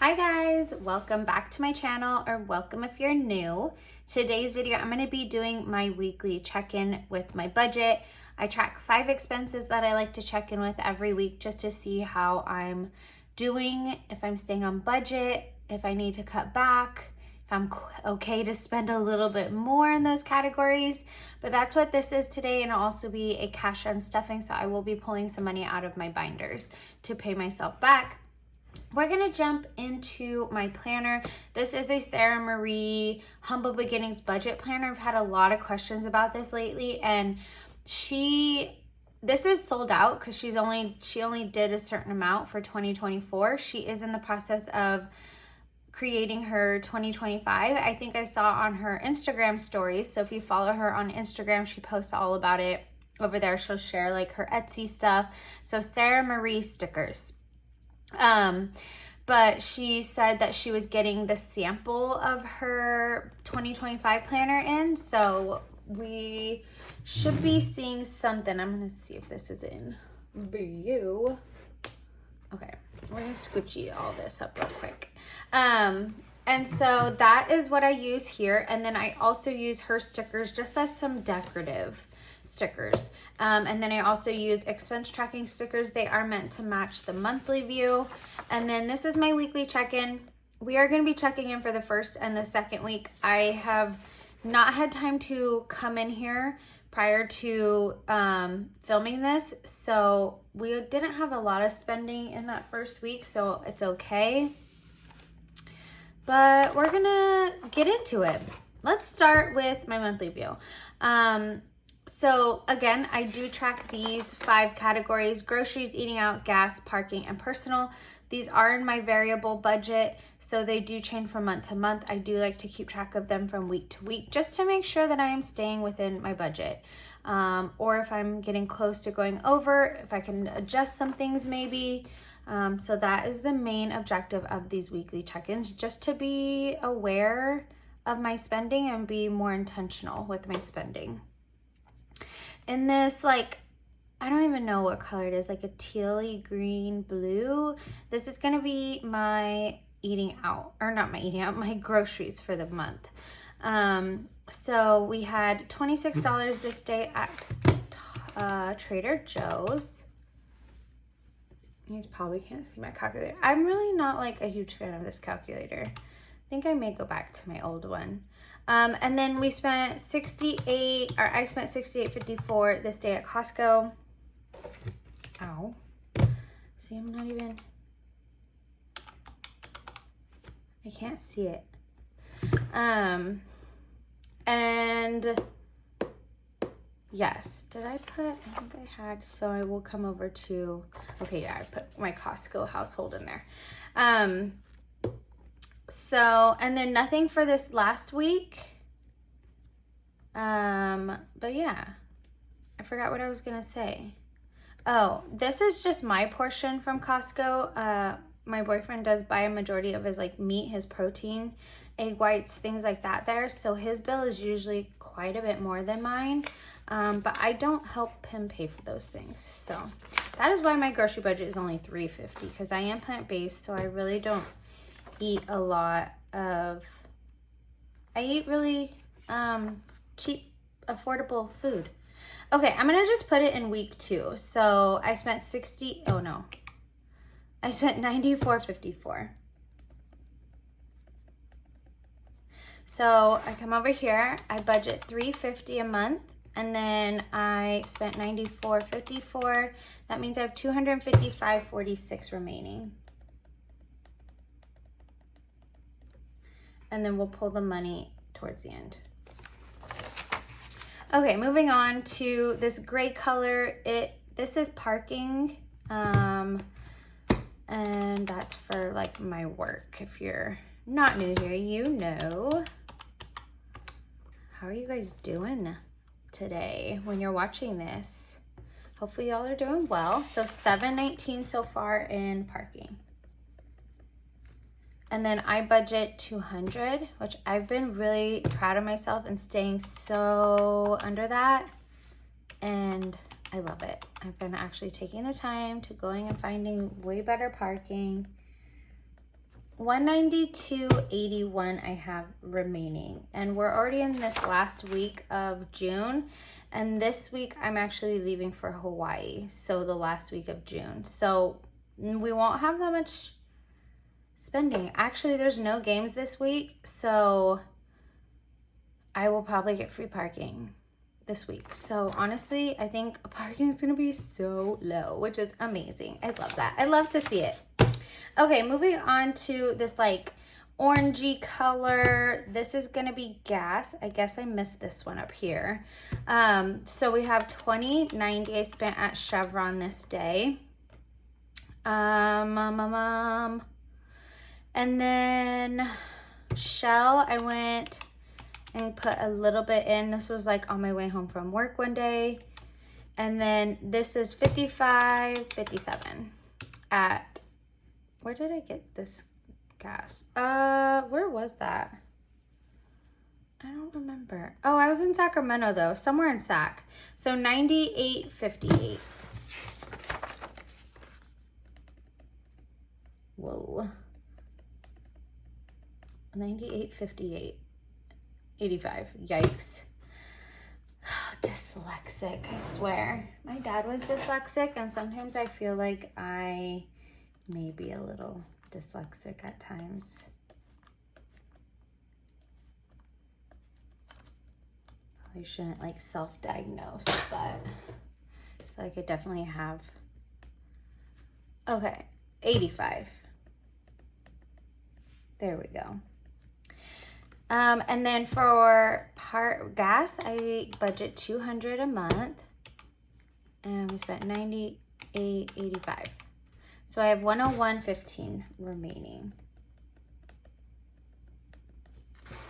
Hi guys, welcome back to my channel, or welcome if you're new. Today's video, I'm going to be doing my weekly check-in with my budget. I track 5 expenses that I like to check in with every week just to see how I'm doing, if I'm staying on budget, if I need to cut back, if I'm okay to spend a little bit more in those categories. But that's what this is today, and it'll also be a cash unstuffing, so I will be pulling some money out of my binders to pay myself back. We're gonna jump into my planner. This is a Sarah Marie Humble Beginnings budget planner. I've had a lot of questions about this lately, and this is sold out because she only did a certain amount for 2024. She is in the process of creating her 2025. I think I saw on her Instagram stories. So if you follow her on Instagram, she posts all about it over there. She'll share like her Etsy stuff. So Sarah Marie stickers. But she said that she was getting the sample of her 2025 planner in, so we should be seeing something. I'm gonna see if this is in view. Okay, we're gonna squishy all this up real quick. And so that is what I use here, and then I also use her stickers just as some decorative stickers. And then I also use expense tracking stickers. They are meant to match the monthly view. And then this is my weekly check-in. We are going to be checking in for the first and the second week. I have not had time to come in here prior to filming this, so we didn't have a lot of spending in that first week, so it's okay. But we're gonna get into it. Let's start with my monthly view. So again, I do track these 5 categories: groceries, eating out, gas, parking, and personal. These are in my variable budget, so they do change from month to month. I do like to keep track of them from week to week just to make sure that I am staying within my budget. Or if I'm getting close to going over, if I can adjust some things maybe. So that is the main objective of these weekly check-ins, just to be aware of my spending and be more intentional with my spending. In this, like, I don't even know what color it is, like a tealy green blue. This is gonna be my eating out, or not my eating out, my groceries for the month. So we had $26 this day at Trader Joe's. You guys probably can't see my calculator. I'm really not like a huge fan of this calculator. I think I may go back to my old one. And then I spent $68.54 this day at Costco. Ow. See, I can't see it. And yes, I think I had, so I will come over to, okay, yeah, I put my Costco household in there. So, and then nothing for this last week. But yeah, I forgot what I was gonna say. Oh, this is just my portion from Costco. My boyfriend does buy a majority of his like meat, his protein, egg whites, things like that there. So his bill is usually quite a bit more than mine. But I don't help him pay for those things. So that is why my grocery budget is only $3.50, because I am plant-based, so I really don't eat a lot of, I eat really cheap, affordable food. Okay, I'm gonna just put it in week 2. So I spent I spent $94.54. So I come over here, I budget $350 a month, and then I spent $94.54. That means I have $255.46 remaining. And then we'll pull the money towards the end. Okay, moving on to this gray color. This is parking, and that's for like my work. If you're not new here, you know. How are you guys doing today when you're watching this? Hopefully y'all are doing well. So $7.19 so far in parking. And then I budget $200, which I've been really proud of myself and staying so under that. And I love it. I've been actually taking the time to going and finding way better parking. 192.81 I have remaining, and we're already in this last week of June, and this week I'm actually leaving for Hawaii, so the last week of June, so we won't have that much spending. Actually, there's no games this week, so I will probably get free parking this week. So honestly, I think parking is gonna be so low, which is amazing. I love that. I love to see it. Okay, moving on to this like orangey color. This is gonna be gas. I guess I missed this one up here. So we have $20.90 I spent at Chevron this day. And then Shell, I went and put a little bit in. This was like on my way home from work one day. And then this is $55.57 at, where did I get this gas? Where was that? I don't remember. Oh, I was in Sacramento though, somewhere in Sac. So $98.58. Whoa. $98.58. 85. Yikes. Dyslexic, I swear. My dad was dyslexic, and sometimes I feel like I may be a little dyslexic at times. Probably shouldn't like self-diagnose, but I feel like I definitely have. Okay, 85. There we go. And then for gas, I budget $200 a month, and we spent $98.85. So I have $101.15 remaining.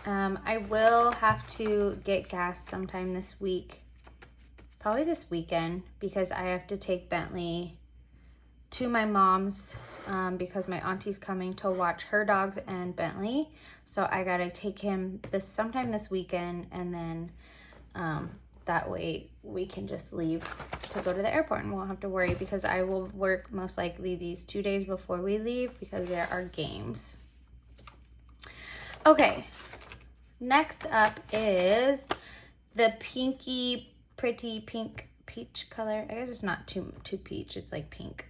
I will have to get gas sometime this week, probably this weekend, because I have to take Bentley to my mom's because my auntie's coming to watch her dogs and Bentley. So I gotta take him sometime this weekend, and then that way we can just leave to go to the airport and won't have to worry, because I will work most likely these 2 days before we leave because there are games. Okay, next up is the pretty pink peach color. I guess it's not too peach, it's like pink.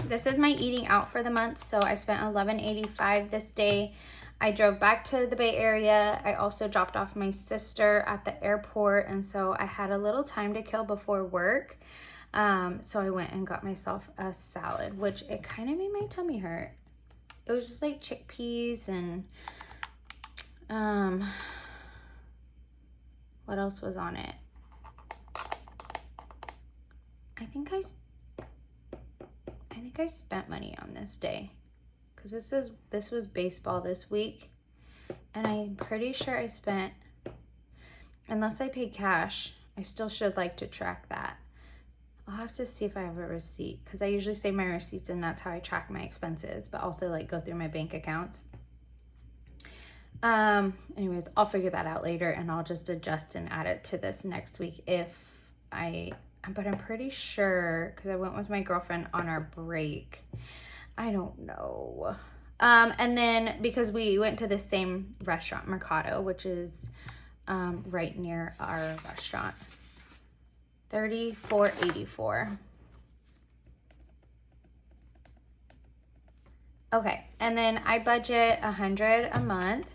This is my eating out for the month, so I spent $11.85 this day. I drove back to the Bay Area. I also dropped off my sister at the airport, and so I had a little time to kill before work. So I went and got myself a salad, which it kind of made my tummy hurt. It was just like chickpeas and what else was on it? I think I spent money on this day, because this was baseball this week, and I'm pretty sure I spent, unless I paid cash, I still should like to track that. I'll have to see if I have a receipt, because I usually save my receipts and that's how I track my expenses, but also like go through my bank accounts. Anyways, I'll figure that out later, and I'll just adjust and add it to this next week but I'm pretty sure, because I went with my girlfriend on our break. I don't know. And then because we went to the same restaurant, Mercado, which is right near our restaurant. $34.84. Okay, and then I budget $100 a month.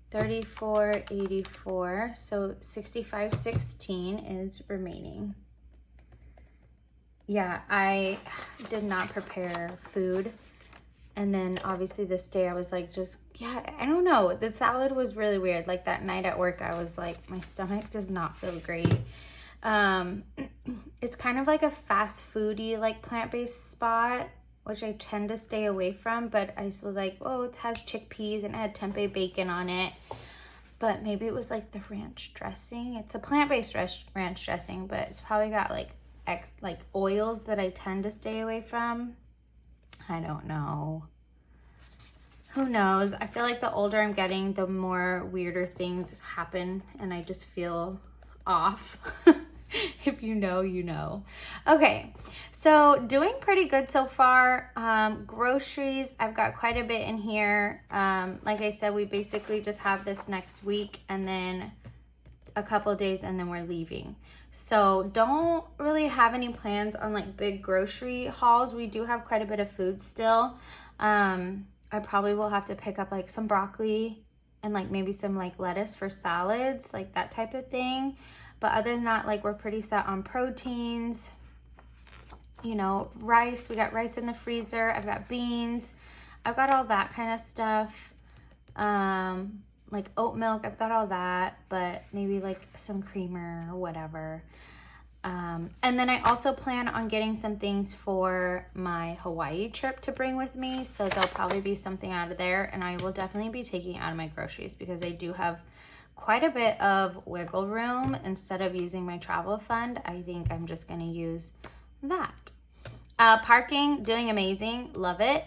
$34.84, so $65.16 is remaining. Yeah, I did not prepare food, and then obviously this day I was like, I don't know, the salad was really weird. Like that night at work, I was like, my stomach does not feel great. It's kind of like a fast foody, like plant-based spot, which I tend to stay away from, but I was like, oh, it has chickpeas and it had tempeh bacon on it. But maybe it was like the ranch dressing. It's a plant-based ranch dressing, but it's probably got like oils that I tend to stay away from. I don't know. Who knows? I feel like the older I'm getting, the more weirder things happen, and I just feel off. If you know, you know. Okay, so doing pretty good so far. Groceries, I've got quite a bit in here. Like I said, we basically just have this next week and then a couple days and then we're leaving. So don't really have any plans on like big grocery hauls. We do have quite a bit of food still. I probably will have to pick up like some broccoli and like maybe some like lettuce for salads, like that type of thing. But other than that, like we're pretty set on proteins, you know, rice. We got rice in the freezer. I've got beans. I've got all that kind of stuff. Like oat milk, I've got all that, but maybe like some creamer or whatever. And then I also plan on getting some things for my Hawaii trip to bring with me. So there'll probably be something out of there, and I will definitely be taking out of my groceries because I do have quite a bit of wiggle room. Instead of using my travel fund, I think I'm just going to use that. Parking, doing amazing. Love it.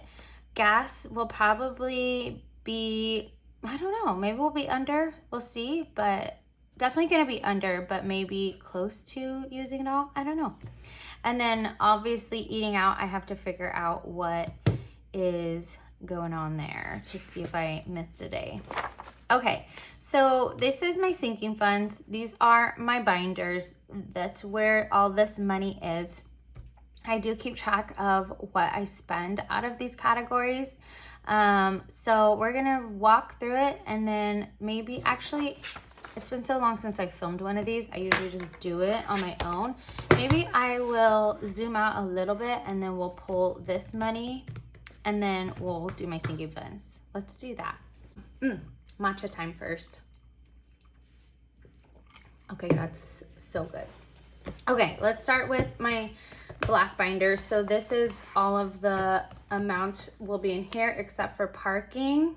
Gas will probably be, I don't know, maybe we'll be under. We'll see, but definitely going to be under, but maybe close to using it all. I don't know. And then obviously eating out, I have to figure out what is going on there to see if I missed a day. Okay, so this is my sinking funds. These are my binders. That's where all this money is. I do keep track of what I spend out of these categories. So we're gonna walk through it, and then maybe, actually, it's been so long since I filmed one of these. I usually just do it on my own. Maybe I will zoom out a little bit and then we'll pull this money and then we'll do my sinking funds. Let's do that. Matcha time first. Okay, that's so good. Okay, let's start with my black binder. So this is all of the amounts will be in here except for parking.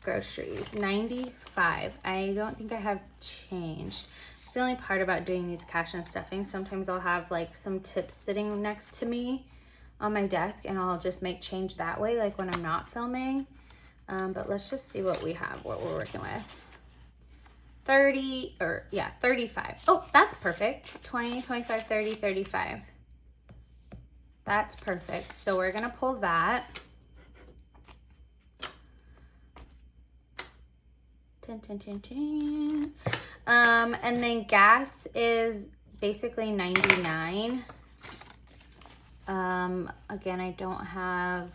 Groceries, 95. I don't think I have change. It's the only part about doing these cash and stuffing. Sometimes I'll have like some tips sitting next to me on my desk and I'll just make change that way, like when I'm not filming. But let's just see what we have, what we're working with. 35. Oh, that's perfect. 20, 25, 30, 35. That's perfect. So we're gonna pull that. And then gas is basically 99. Again, I don't have,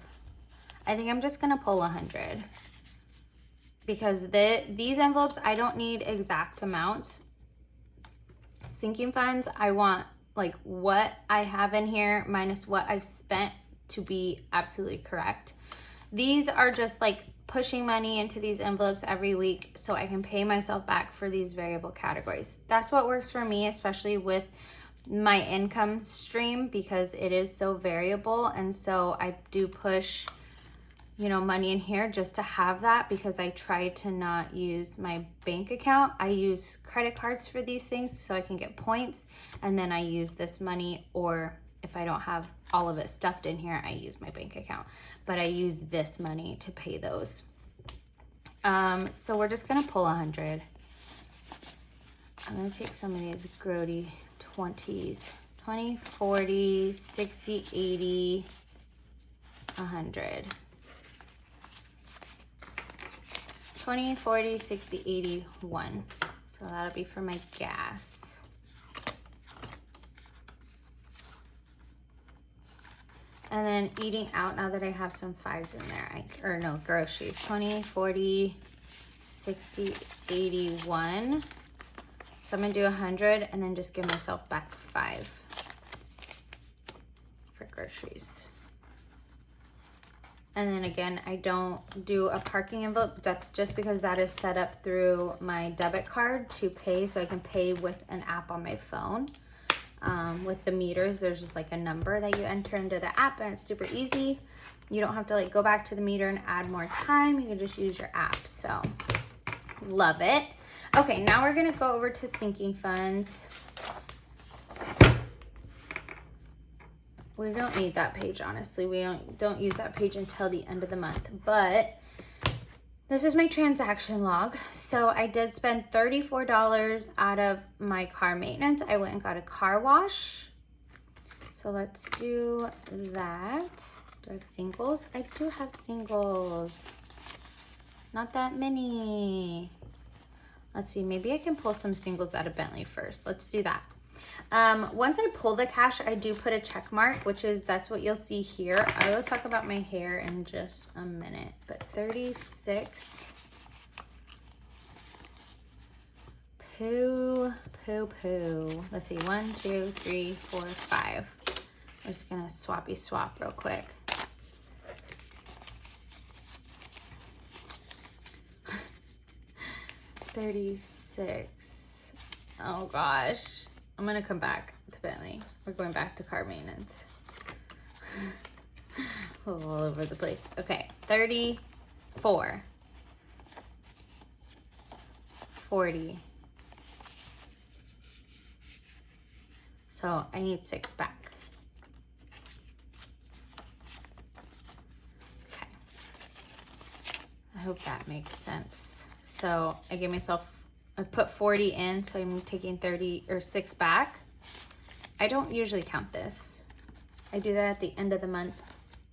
I think I'm just gonna pull 100 because these envelopes, I don't need exact amounts. Sinking funds, I want like what I have in here minus what I've spent to be absolutely correct. These are just like pushing money into these envelopes every week so I can pay myself back for these variable categories. That's what works for me, especially with my income stream, because it is so variable. And so I do push, you know, money in here just to have that, because I try to not use my bank account. I use credit cards for these things so I can get points, and then I use this money, or if I don't have all of it stuffed in here, I use my bank account, but I use this money to pay those. So we're just gonna pull 100. I'm gonna take some of these grody 20s, 20, 40, 60, 80, 100. 20, 40, 60, 80, 1. So that'll be for my gas. And then eating out, now that I have some 5s in there, groceries, 20, 40, 60, 81. So I'm gonna do 100 and then just give myself back 5 for groceries. And then again, I don't do a parking envelope. That's just because that is set up through my debit card to pay, so I can pay with an app on my phone. With the meters, there's just like a number that you enter into the app, and it's super easy. You don't have to like go back to the meter and add more time. You can just use your app. So love it. Okay, now we're gonna go over to sinking funds. We don't need that page, honestly. We don't use that page until the end of the month, but This is my transaction log. So I did spend $34 out of my car maintenance. I went and got a car wash. So let's do that. Do I have singles? I do have singles. Not that many. Let's see, maybe I can pull some singles out of Bentley first. Let's do that. Once I pull the cash, I do put a check mark, that's what you'll see here. I will talk about my hair in just a minute, but 36. Poo. Let's see, 1, 2, 3, 4, 5. I'm just gonna swap real quick. $36. Oh gosh. I'm gonna come back to Bentley. We're going back to car maintenance. All over the place. Okay, 34. 40. So I need 6 back. Okay. I hope that makes sense. So I put 40 in, so I'm taking 6 back. I don't usually count this. I do that at the end of the month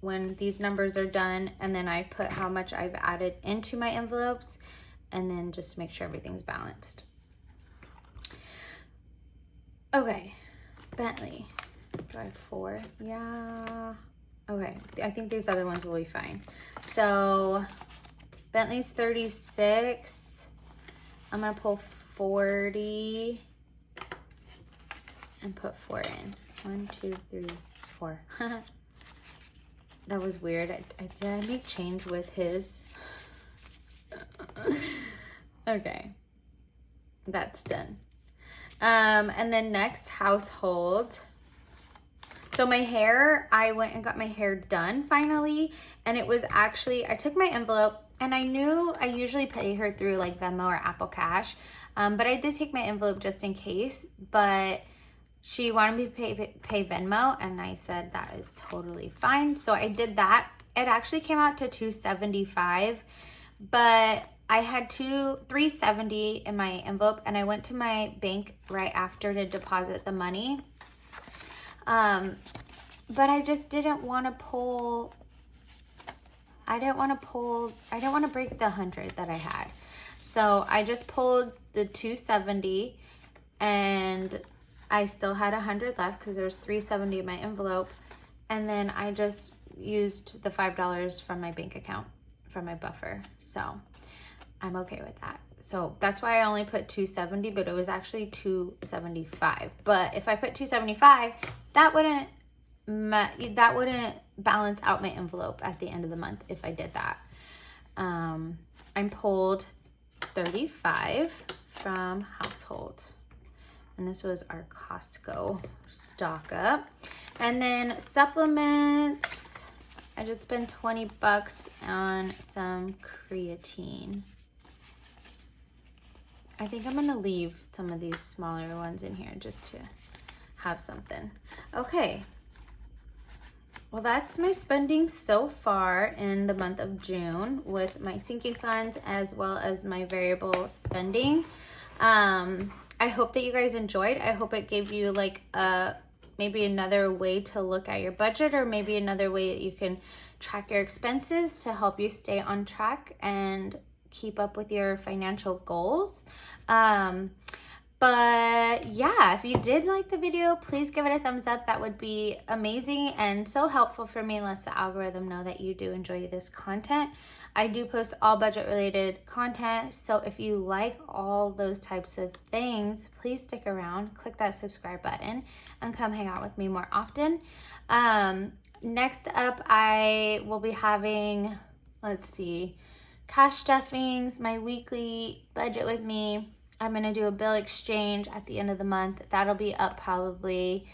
when these numbers are done, and then I put how much I've added into my envelopes, and then just make sure everything's balanced. Okay, Bentley. Do I have 4? Yeah. Okay, I think these other ones will be fine. So Bentley's 36. I'm gonna pull 40 and put 4 in. 1, 2, 3, 4. That was weird. Did I make change with his? Okay, that's done. And then next, household. So my hair, I went and got my hair done finally, and it was actually, I took my envelope, and I knew I usually pay her through like Venmo or Apple Cash, but I did take my envelope just in case, but she wanted me to pay Venmo, and I said that is totally fine. So I did that. It actually came out to $275, but I had $370 in my envelope, and I went to my bank right after to deposit the money. But I just didn't want to pull. I didn't want to break the 100 that I had. So I just pulled the $270, and I still had 100 left because there was $370 in my envelope. And then I just used the $5 from my bank account from my buffer. So I'm okay with that. So that's why I only put $270, but it was actually $275. But if I put $275, that wouldn't balance out my envelope at the end of the month if I did that. I pulled 35 from household, and this was our Costco stock up. And then supplements, I did spend 20 bucks on some creatine. I think I'm gonna leave some of these smaller ones in here just to have something. Okay, well, that's my spending so far in the month of June with my sinking funds as well as my variable spending. I hope that you guys enjoyed. I hope it gave you like maybe another way to look at your budget, or maybe another way that you can track your expenses to help you stay on track and keep up with your financial goals. But yeah, if you did like the video, please give it a thumbs up. That would be amazing and so helpful for me and lets the algorithm know that you do enjoy this content. I do post all budget related content, so if you like all those types of things, please stick around, click that subscribe button, and come hang out with me more often. Next up, I will be having, let's see, cash stuffings, my weekly budget with me. I'm going to do a bill exchange at the end of the month. That'll be up probably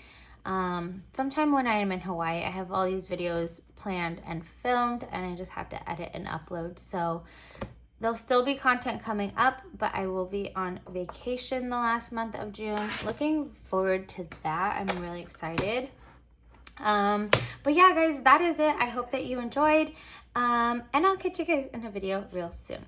sometime when I am in Hawaii. I have all these videos planned and filmed, and I just have to edit and upload. So there'll still be content coming up, but I will be on vacation the last month of June. Looking forward to that. I'm really excited. But yeah, guys, that is it. I hope that you enjoyed. And I'll catch you guys in a video real soon.